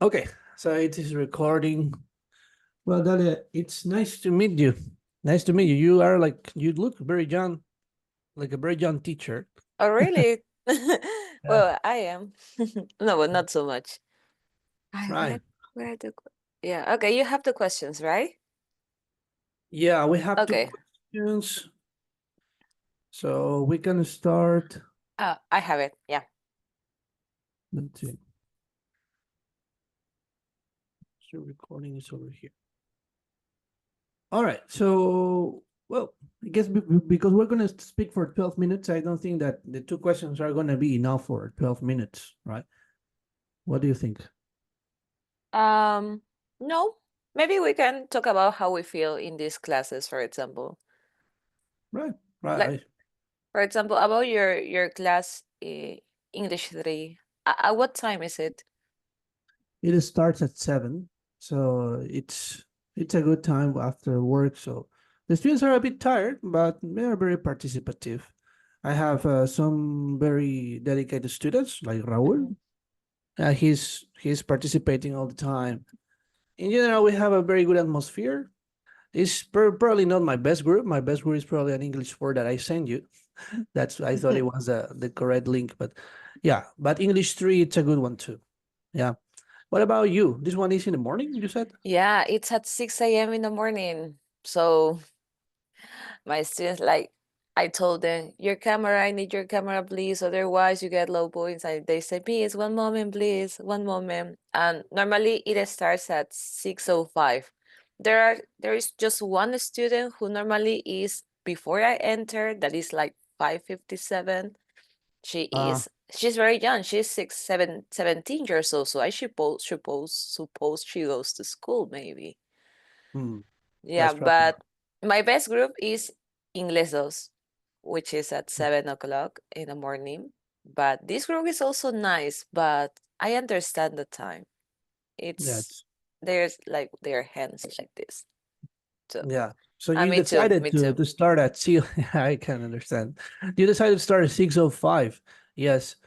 Okay, so it is recording. Well, Dalia, it's nice to meet you. Nice to meet you. You look very young, like a very young teacher. Oh, really? Yeah. Well, I am. No, but not so much. I Right. where the yeah. Okay, you have the questions, right? Yeah, we have two Okay. questions. So we can start. I have it. Yeah. Let's see. So recording is over here. All right. So, well, I guess because we're going to speak for 12 minutes, I don't think that the two questions are going to be enough for 12 minutes, right? What do you think? Um, no. Maybe we can talk about how we feel in these classes, for example. Right. Like, Right. for example, about your class, English 3. At what time is it? It starts at 7, so it's a good time after work. So the students are a bit tired, but they are very participative. I have some very dedicated students like Raul. Mhm. He's participating all the time. In general, we have a very good atmosphere. It's probably not my best group. My best group is probably an English 4 that I send you. That's I thought it was the correct link, but yeah. But English 3, it's a good one too. Yeah. What about you? This one is in the morning, you said? Yeah, it's at 6 a.m. in the morning. So my students like I told them, your camera, I need your camera, please. Otherwise you get low points. They say, please, one moment, please, one moment. And normally it starts at 6:05. There is just one student who normally is before I enter, that is like 5:57. Ah, She's very young. She's 17 years old. So I suppose she goes to school maybe. hmm, Yeah, that's probably but my best group is Inglesos, which is at 7 o'clock in the morning. But this group is also nice, but I understand the time. It's that's there's like their hands like this. So, yeah. So you me too, decided me too. to start at C. I can understand. You decided to start at 6:05. Yes.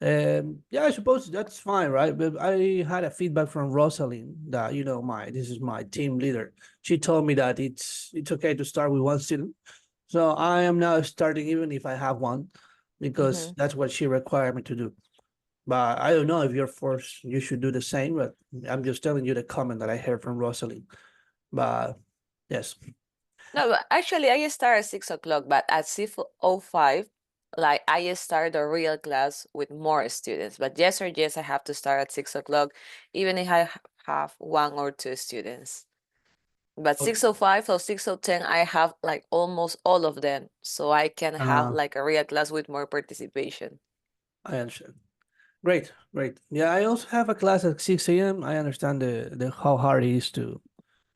Yeah, I suppose that's fine, right? But I had a feedback from Rosalind that my this is my team leader. She told me that it's okay to start with one student. So I am now starting even if I have one, because Hmm. that's what she required me to do. But I don't know if you're forced, you should do the same. But I'm just telling you the comment that I heard from Rosalind. But yes. No, but actually, I start at 6 o'clock, but at 6:05, like I start the real class with more students. But yes or yes, I have to start at 6 o'clock, even if I have one or two students. But Okay. 6:05 or 6:10, I have like almost all of them. So I can have Uh, like a real class with more participation. I understand. Great, great. Yeah, I also have a class at 6 a.m. I understand the how hard it is to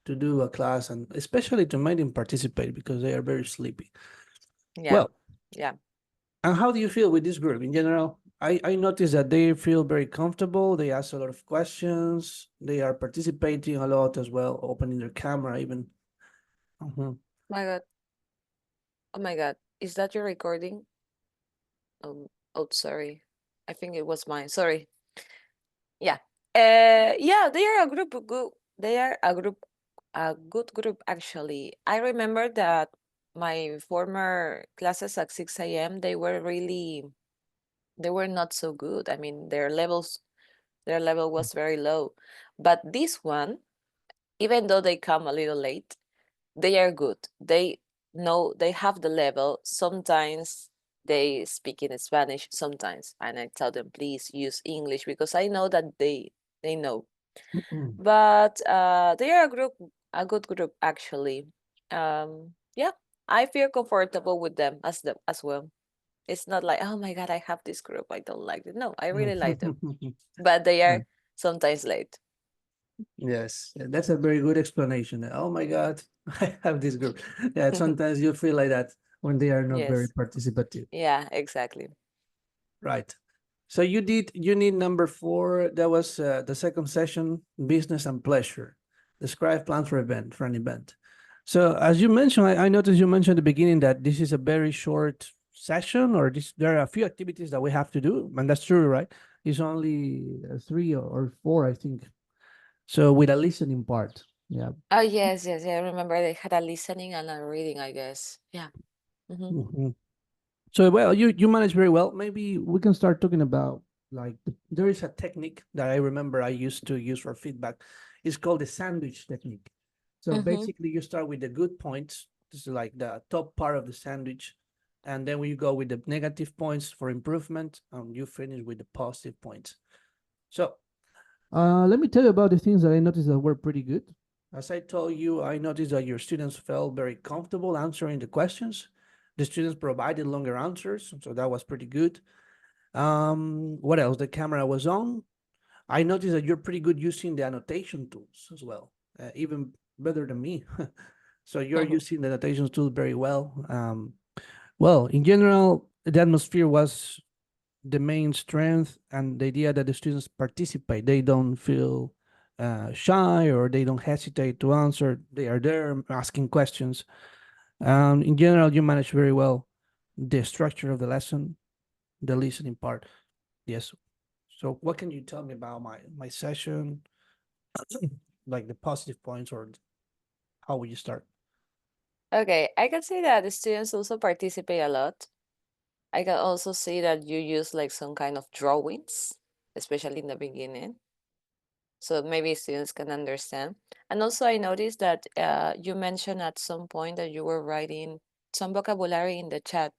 do a class, and especially to make them participate because they are very sleepy. Yeah. Well, Yeah. and how do you feel with this group in general? I noticed that they feel very comfortable. They ask a lot of questions. They are participating a lot as well, opening their camera even. Mhm. My God. Oh my God. Is that your recording? Oh, sorry. I think it was mine. Sorry. Yeah. Yeah, they are a group good. They are a good group actually. I remember that my former classes at 6 a.m. They were not so good. I mean, their level was very low. But this one, even though they come a little late, they are good. They know they have the level. Sometimes they speak in Spanish, sometimes, and I tell them please use English because I know that they know. But they are a good group actually. Yeah, I feel comfortable with them as well. It's not like, oh my God, I have this group, I don't like it. No, I really like them, but they are sometimes late. Yes, that's a very good explanation. Oh my God, I have this group. Yeah, sometimes you feel like that when they are not very Yes, participative. yeah, exactly. Right. So you need number 4. That was the second session, business and pleasure. Describe plans for an event. So as you mentioned, I noticed you mentioned at the beginning that this is a very short session, or there are a few activities that we have to do, and that's true, right? It's only 3 or 4, I think. So with a listening part. Yeah. Oh, yes, yes, I remember they had a listening and a reading, I guess. Yeah. Mm-hmm. Mhm. So well, you manage very well. Maybe we can start talking about like there is a technique that I remember I used to use for feedback. It's called the sandwich technique. So Mm-hmm. basically, you start with the good points. This is like the top part of the sandwich, and then when you go with the negative points for improvement, you finish with the positive points. So let me tell you about the things that I noticed that were pretty good. As I told you, I noticed that your students felt very comfortable answering the questions. The students provided longer answers, so that was pretty good. What else? The camera was on. I noticed that you're pretty good using the annotation tools as well, even better than me. So you're using the annotation tools very well. Well, in general, the atmosphere was the main strength and the idea that the students participate. They don't feel shy or they don't hesitate to answer. They are there asking questions. In general, you manage very well the structure of the lesson, the listening part. Yes. So, what can you tell me about my session, like the positive points, or how would you start? Okay, I can say that the students also participate a lot. I can also see that you use like some kind of drawings, especially in the beginning, so maybe students can understand. And also, I noticed that you mentioned at some point that you were writing some vocabulary in the chat,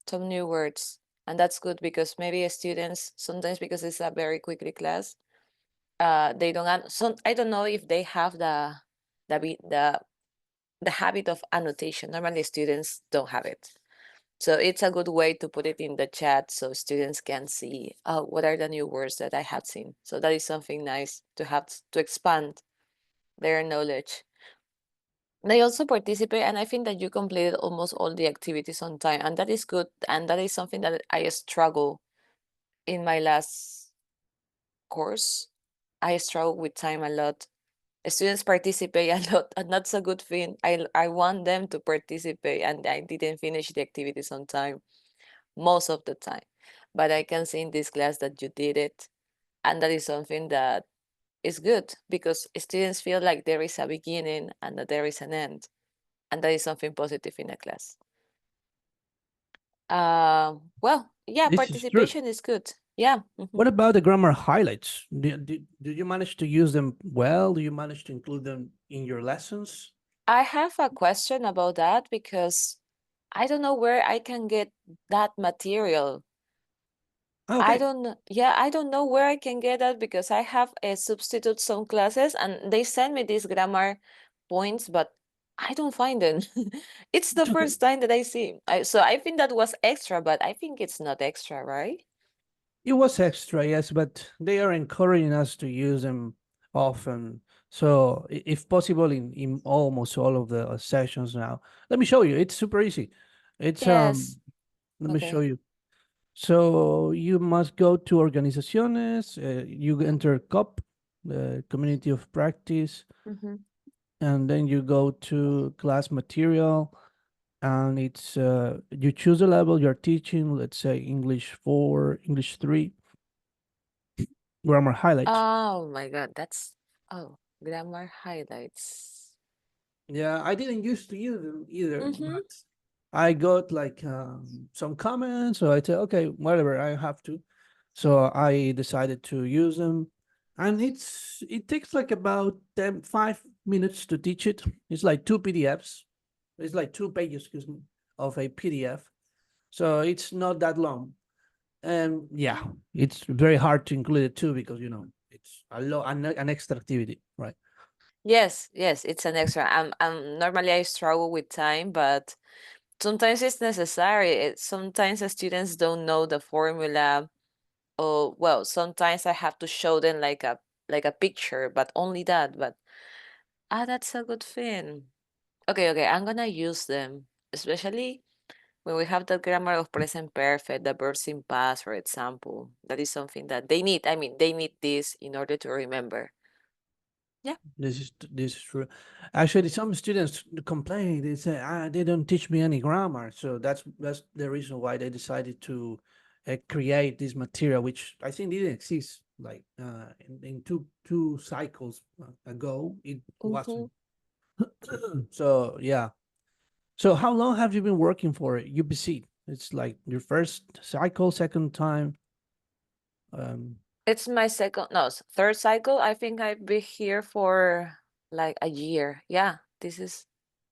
some new words, and that's good because maybe students sometimes because it's a very quickly class, they don't. Some I don't know if they have the be- the habit of annotation. Normally, students don't have it. So it's a good way to put it in the chat so students can see what are the new words that I have seen. So that is something nice to have to expand their knowledge. They also participate, and I think that you completed almost all the activities on time, and that is good. And that is something that I struggle in my last course. I struggle with time a lot. Students participate a lot, and that's a good thing. I want them to participate, and I didn't finish the activities on time most of the time. But I can see in this class that you did it. And that is something that is good because students feel like there is a beginning and that there is an end. And that is something positive in a class. Well, yeah, This is true. participation is good. Yeah. What about the grammar highlights? Did you manage to use them well? Do you manage to include them in your lessons? I have a question about that because I don't know where I can get that material. I Okay. don't know. Yeah, I don't know where I can get that because I have a substitute some classes and they send me these grammar points, but I don't find them. It's the It's okay. first time that I see. So I think that was extra, but I think it's not extra, right? It was extra, yes, but they are encouraging us to use them often. So, if possible, in almost all of the sessions now. Let me show you. It's super easy. It's Yes. Let me show Okay. you. So you must go to organizaciones. You enter COP, the community of practice, Mm-hmm. and then you go to class material, and it's you choose a level you're teaching. Let's say English 4, English 3, grammar highlights. Oh my God, that's grammar highlights. Yeah, I didn't used to use them either, Mm-hmm. but I got like some comments, so I said, okay, whatever, I have to. So I decided to use them, and it takes like about 5 minutes to teach it. It's like two PDFs. It's like 2 pages, excuse me, of a PDF. So it's not that long, and yeah, it's very hard to include it too because it's an extra activity, right? Yes, yes, it's an extra. Normally I struggle with time, but sometimes it's necessary. Sometimes the students don't know the formula. Or well, sometimes I have to show them like a picture, but only that. But that's a good thing. Okay, okay, I'm gonna use them, especially when we have the grammar of present perfect, the verbs in past, for example. That is something that they need. I mean, they need this in order to remember. Yeah. This is true. Actually, some students complain. They say, they don't teach me any grammar." So that's the reason why they decided to create this material, which I think didn't exist like in two cycles ago. It Mm-hmm. wasn't. So yeah. So how long have you been working for UBC? It's like your first cycle, second time. Um, It's my second, no, third cycle. I think I've been here for like a year. Yeah, this is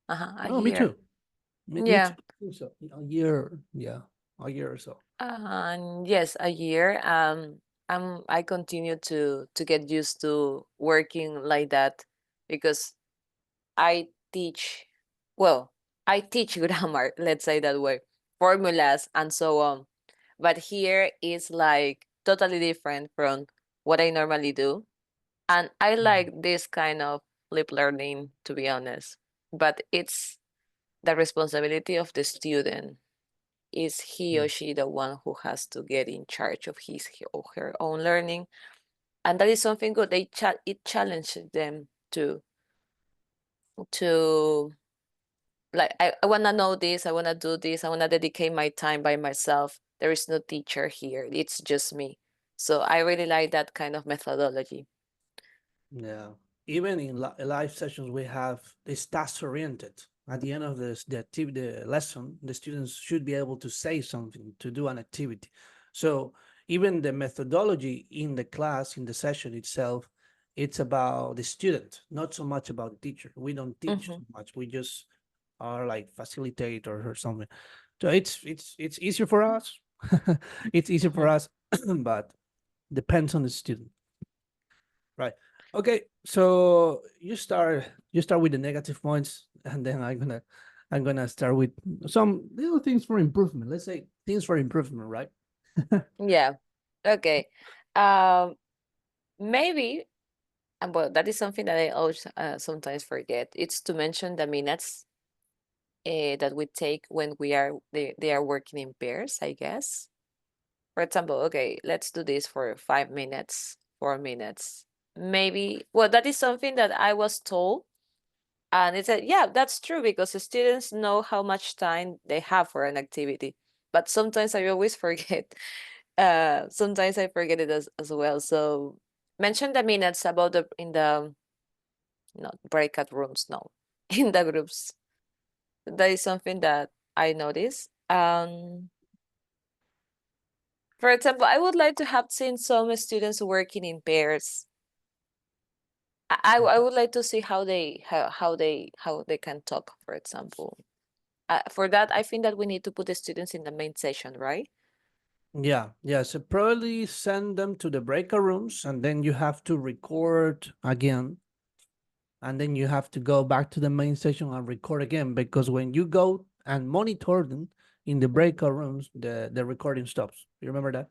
a oh, me year. too. Me too. Yeah. I think so. A year, yeah, a year or so. And yes, a year. I continue to get used to working like that because I teach, well, I teach grammar, let's say that way, formulas and so on. But here is like totally different from what I normally do. And I Mm, like this kind of lip learning, to be honest. But it's the responsibility of the student. Is he mm, or she the one who has to get in charge of his or her own learning? And that is something good. It challenges them to like I wanna know this, I wanna do this, I wanna dedicate my time by myself. There is no teacher here. It's just me. So I really like that kind of methodology. yeah. Even in live sessions, we have this task oriented. At the end of the activity, the lesson, the students should be able to say something, to do an activity. So even the methodology in the class, in the session itself, it's about the student, not so much about the teacher. We don't teach Hmm. so much. We just are like facilitators or something. So it's easier for us. It's easier for Hmm. us, but depends on the student. Right. Okay. So you start with the negative points, and then I'm gonna start with some little things for improvement. Let's say things for improvement, right? Yeah. Okay. Um, maybe, and well, that is something that I always sometimes forget. It's to mention the minutes that we take when they are working in pairs, I guess. For example, okay, let's do this for 5 minutes, 4 minutes. Maybe, well, that is something that I was told. And it said, yeah, that's true because the students know how much time they have for an activity. But sometimes I always forget. Sometimes I forget it as well. So mention the minutes about the in the not breakout rooms, no, in the groups. That is something that I notice. For example, I would like to have seen some students working in pairs. I would like to see how they can talk, for example. For that, I think that we need to put the students in the main session, right? Yeah, yeah. So probably send them to the breakout rooms, and then you have to record again, and then you have to go back to the main session and record again because when you go and monitor them in the Mhm. breakout rooms, the recording stops. You remember that?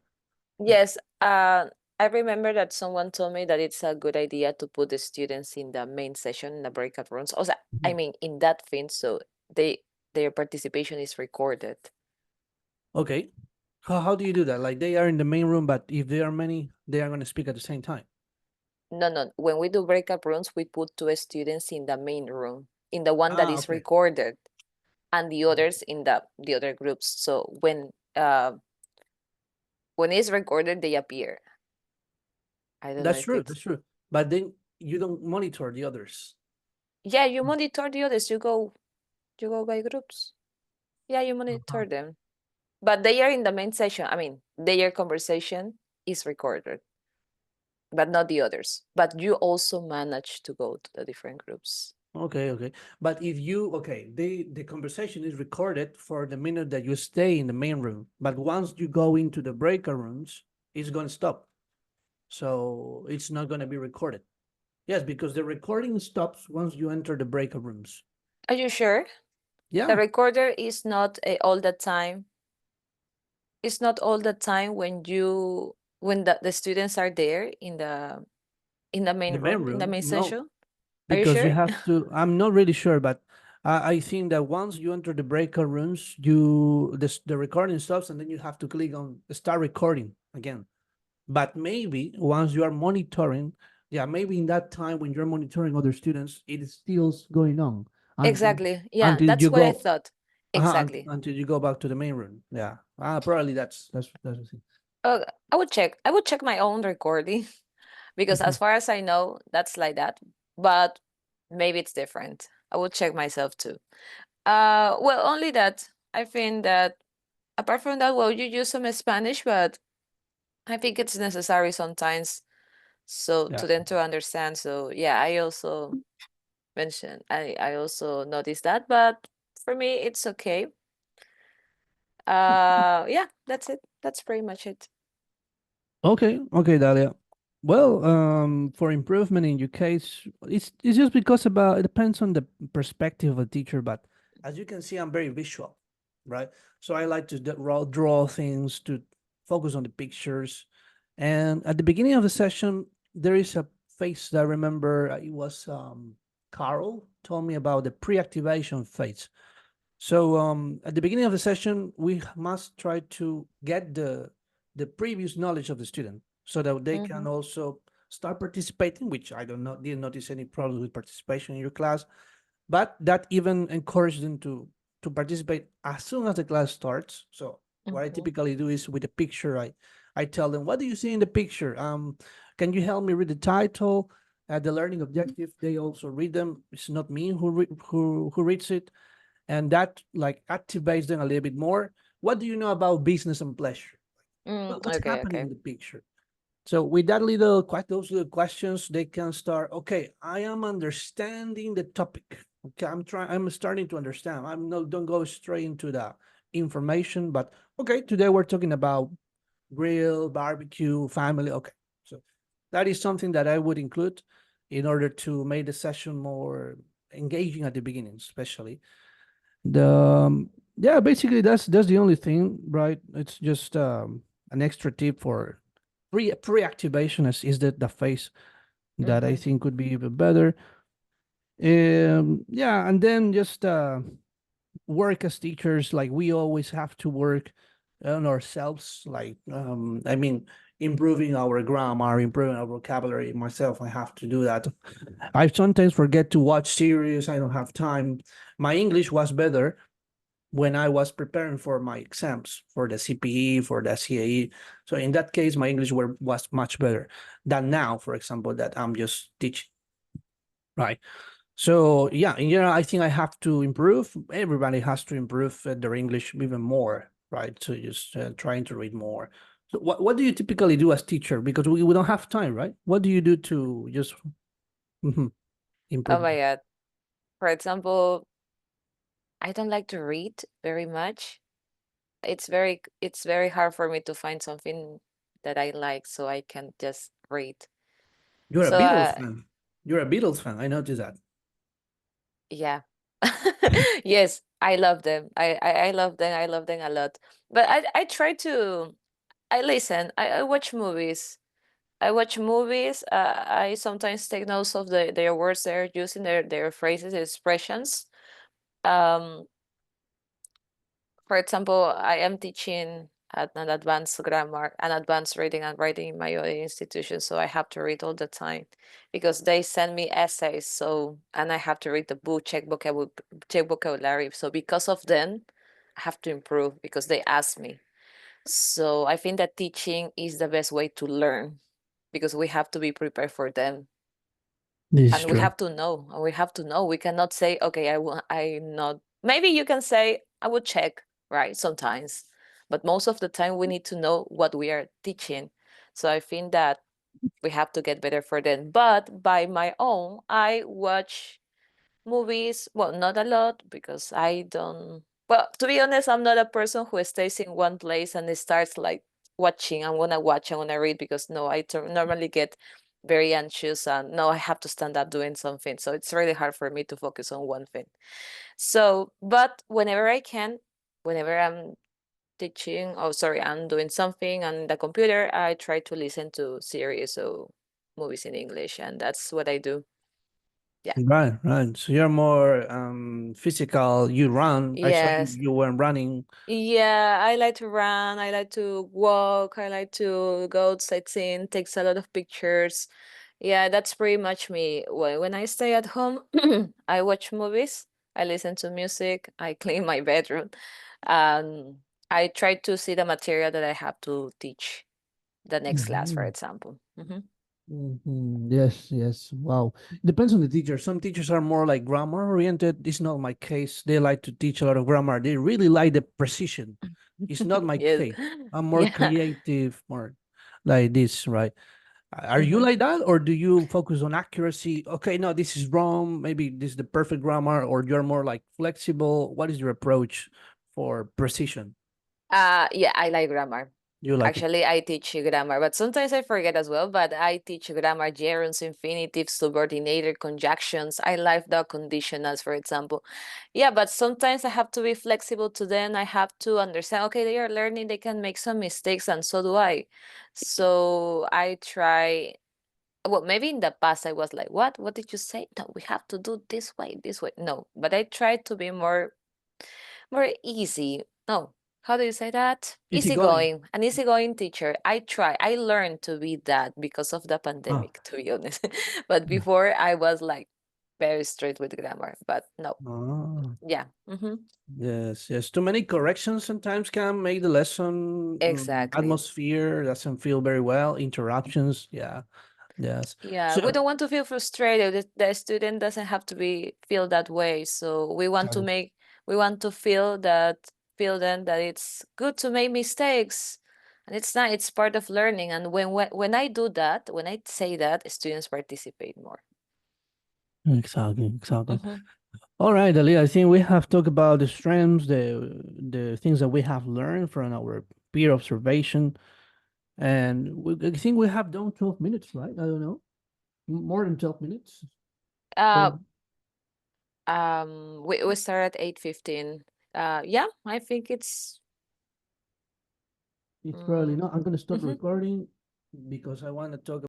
Yes, I remember that someone told me that it's a good idea to put the students in the main session in the breakout rooms. Also, I Mhm. mean, in that thing, so they their participation is recorded. Okay. How do you do that? Like they are in the main room, but if there are many, they are going to speak at the same time. No, no. When we do breakout rooms, we put two students in the main room, in the one that Ah, is okay. recorded, and the others in the other groups. So when it's recorded, they appear. I don't know That's if true. it's That's true. But then you don't monitor the others. yeah. You monitor the others. You go by groups. Yeah, you Uh-huh. monitor them, but they are in the main session. I mean, their conversation is recorded, but not the others. But you also manage to go to the different groups. Okay, okay. But if you okay, the conversation is recorded for the minute that you stay in the main room. But once you go into the breakout rooms, it's going to stop. So it's not going to be recorded. Yes, because the recording stops once you enter the breakout rooms. Are you sure? The Yeah, recorder is not all the time. It's not all the time when the students are there in the main the main room, in the room. main No, session. Are you because you sure? have to. I'm not really sure, but I think that once you enter the breakout rooms, the recording stops, and then you have to click on start recording again. But maybe once you are monitoring, yeah, maybe in that time when you're monitoring other students, it is still going on until Exactly. Yeah, until that's you what I go. thought. Exactly. Until you go back to the main room. Yeah. Probably that's the thing. I would check. I would check my own recording because Mhm. as far as I know, that's like that. But maybe it's different. I would check myself too. Well, only that I think that apart from that, well, you use some Spanish, but I think it's necessary sometimes so Yeah. to them to understand. So yeah, I also mentioned I also noticed that, but for me it's okay. Yeah, that's it. That's pretty much it. Okay, okay, Dalia. Well, for improvement in your case, it's just because about it depends on the perspective of a teacher. But as you can see, I'm very visual, right? So I like to draw things to focus on the pictures. And at the beginning of the session, there is a phase that I remember it was Carl told me about the pre-activation phase. So at the beginning of the session, we must try to get the previous knowledge of the student so that they Mm-hmm. can also start participating, which I don't know, didn't notice any problems with participation in your class, but that even encouraged them to participate as soon as the class starts. So what I Mm-hmm. typically do is with a picture, I tell them, what do you see in the picture? Can you help me read the title? The learning objective, they also read them. It's not me who reads it, and that like activates them a little bit more. What do you know about business and pleasure? What's Okay, happening okay. in the picture? So with that little, quite those little questions, they can start. Okay, I am understanding the topic. Okay, I'm starting to understand. I'm not don't go straight into the information, but okay, today we're talking about grill, barbecue, family. Okay, so that is something that I would include in order to make the session more engaging at the beginning, especially the yeah, basically that's the only thing, right? It's just an extra tip for pre-activation is that the phase that I Mm-hmm. think could be even better. Yeah, and then just work as teachers, like we always have to work on ourselves, like I mean, improving our grammar, improving our vocabulary. Myself, I have to do that. I sometimes forget to watch series. I don't have time. My English was better when I was preparing for my exams for the CPE, for the CAE. So in that case, my English was much better than now, for example, that I'm just teaching, right? So yeah, in general, I think I have to improve. Everybody has to improve their English even more, right? So just trying to read more. So what do you typically do as teacher? Because we don't have time, right? What do you do to just Oh improve? my God. For example, I don't like to read very much. It's very hard for me to find something that I like so I can just read. You're a So Beatles fan. You're a Beatles fan. I noticed that. yeah. Yes, I love them. I love them. I love them a lot. But I try to I listen. I watch movies. I watch movies. I sometimes take notes of their words they're using, their phrases, their expressions. Um, for example, I am teaching at an advanced grammar, an advanced reading and writing in my own institution, so I have to read all the time because they send me essays. So and I have to read the book, check vocabulary. So because of them, I have to improve because they ask me. So I think that teaching is the best way to learn because we have to be prepared for them This is and we true. have to know and we have to know we cannot say okay I not maybe you can say I would check, right, sometimes, but most of the time we need to know what we are teaching. So I think that we have to get better for them, but by my own I watch movies, well, not a lot because I don't, well, to be honest, I'm not a person who stays in one place and starts like watching. I want to read because no, normally get very anxious and no, I have to stand up doing something. So it's really hard for me to focus on one thing. So, but whenever I can, whenever I'm teaching, oh, sorry, I'm doing something on the computer, I try to listen to series or movies in English, and that's what I do. Yeah. Right, right. So you're more physical. You run. I saw Yes. you were running. Yeah, I like to run, I like to walk, I like to go sightseeing, takes a lot of pictures. Yeah, that's pretty much me. When I stay at home, I watch movies. I listen to music, I clean my bedroom, and I try to see the material that I have to teach the next class, for Mhm. example. Yes, yes. Wow. Depends on the teacher. Some teachers are more like grammar oriented. It's not my case. They like to teach a lot of grammar. They really like the precision. It's not my Yes. case. I'm more Yeah. creative, more like this, right? Are you Mhm. like that, or do you focus on accuracy? Okay, no, this is wrong. Maybe this is the perfect grammar, or you're more like flexible. What is your approach for precision? Yeah, I like grammar. You like it? Actually, I teach grammar, but sometimes I forget as well. But I teach grammar, gerunds, infinitives, subordinated conjunctions. I like the conditionals, for example. Yeah, but sometimes I have to be flexible to them. I have to understand, okay, they are learning, they can make some mistakes, and so do I. So I try, well, maybe in the past I was like, what? What did you say? No, we have to do this way, this way. No, but I try to be more easy. No, how do you say that? Easygoing. An easygoing teacher. I learned to be that because of the Ah, pandemic, to be honest. But before I was like very strict with grammar, but no. ah. Yeah. Mm-hmm. Yes, yes. Too many corrections sometimes can make the lesson Exactly. atmosphere doesn't feel very well. Interruptions, yeah, yes. Yeah, we So, don't want to feel frustrated. The student doesn't have to be feel that way. So exactly. we want to feel then that it's good to make mistakes, and it's not. It's part of learning. And when I do that, when I say that, students participate more. Exactly, exactly. Hmm. All right, Ali, I think we have talked about the strengths, the things that we have learned from our peer observation, and I think we have done 12 minutes, right? I don't know, more than 12 minutes. Uh, Or we start at 8:15. Yeah, I think it's. it's probably Mm, not. I'm gonna stop mhm. recording because I want to talk